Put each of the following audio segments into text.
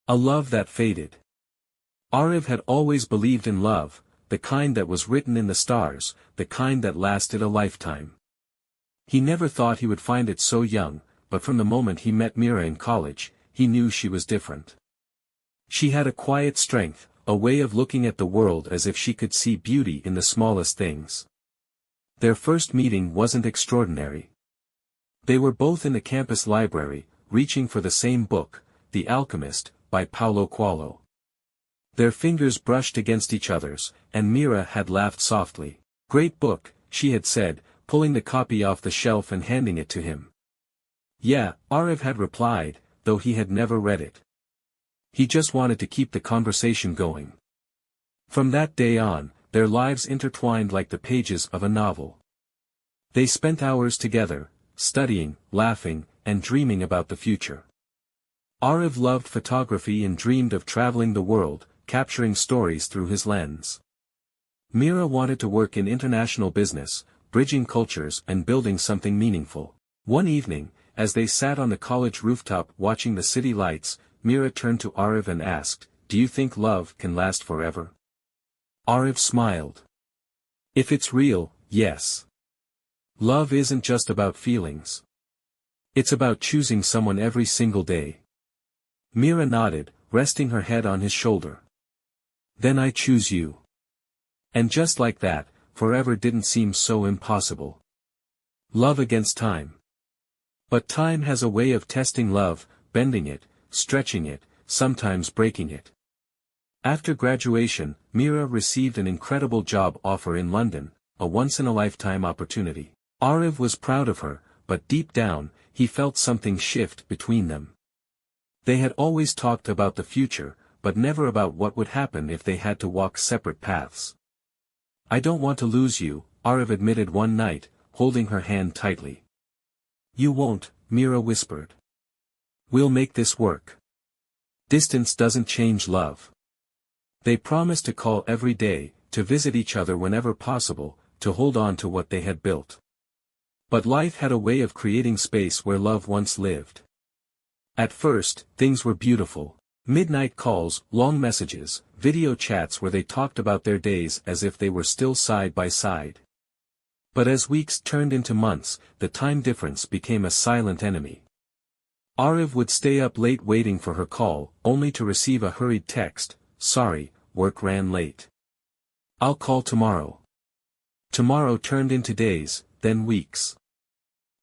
A love that faded. Arif had always believed in love, the kind that was written in the stars, the kind that lasted a lifetime. He never thought he would find it so young, but from the moment he met Mira in college, he knew she was different. She had a quiet strength, a way of looking at the world as if she could see beauty in the smallest things. Their first meeting wasn't extraordinary. They were both in the campus library, reaching for the same book, The Alchemist, by Paulo Coelho. Their fingers brushed against each other's, and Mira had laughed softly. "Great book," she had said, pulling the copy off the shelf and handing it to him. "Yeah," Arif had replied, though he had never read it. He just wanted to keep the conversation going. From that day on, their lives intertwined like the pages of a novel. They spent hours together, studying, laughing, and dreaming about the future. Arif loved photography and dreamed of traveling the world, capturing stories through his lens. Mira wanted to work in international business, bridging cultures and building something meaningful. One evening, as they sat on the college rooftop watching the city lights, Mira turned to Arif and asked, "Do you think love can last forever?" Arif smiled. "If it's real, yes. Love isn't just about feelings. It's about choosing someone every single day." Mira nodded, resting her head on his shoulder. "Then I choose you." And just like that, forever didn't seem so impossible. Love against time. But time has a way of testing love, bending it, stretching it, sometimes breaking it. After graduation, Mira received an incredible job offer in London, a once-in-a-lifetime opportunity. Arif was proud of her, but deep down, he felt something shift between them. They had always talked about the future, but never about what would happen if they had to walk separate paths. "I don't want to lose you," Arif admitted one night, holding her hand tightly. "You won't," Mira whispered. "We'll make this work. Distance doesn't change love." They promised to call every day, to visit each other whenever possible, to hold on to what they had built. But life had a way of creating space where love once lived. At first, things were beautiful. Midnight calls, long messages, video chats where they talked about their days as if they were still side by side. But as weeks turned into months, the time difference became a silent enemy. Arif would stay up late waiting for her call, only to receive a hurried text, "Sorry, work ran late. I'll call tomorrow." Tomorrow turned into days, then weeks.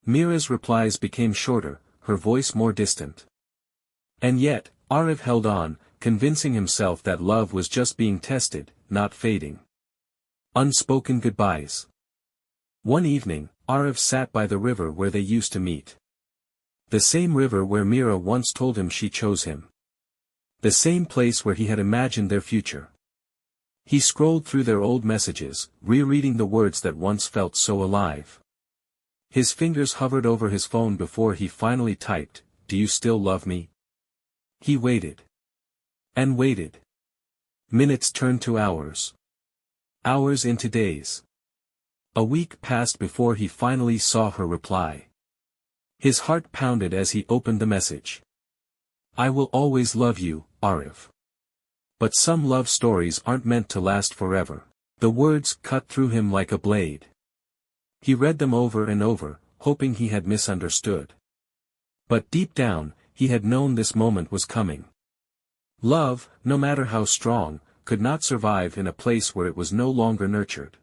Mira's replies became shorter, her voice more distant. And yet, Arif held on, convincing himself that love was just being tested, not fading. Unspoken goodbyes. One evening, Arif sat by the river where they used to meet. The same river where Mira once told him she chose him. The same place where he had imagined their future. He scrolled through their old messages, rereading the words that once felt so alive. His fingers hovered over his phone before he finally typed, "Do you still love me?" He waited. And waited. Minutes turned to hours. Hours into days. A week passed before he finally saw her reply. His heart pounded as he opened the message. "I will always love you, Arif. But some love stories aren't meant to last forever." The words cut through him like a blade. He read them over and over, hoping he had misunderstood. But deep down, he had known this moment was coming. Love, no matter how strong, could not survive in a place where it was no longer nurtured.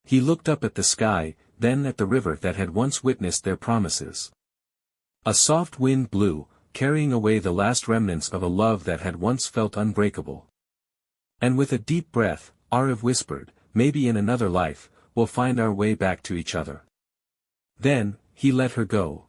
He looked up at the sky, then at the river that had once witnessed their promises. A soft wind blew, carrying away the last remnants of a love that had once felt unbreakable. And with a deep breath, Arif whispered, "Maybe in another life, we'll find our way back to each other." Then, he let her go.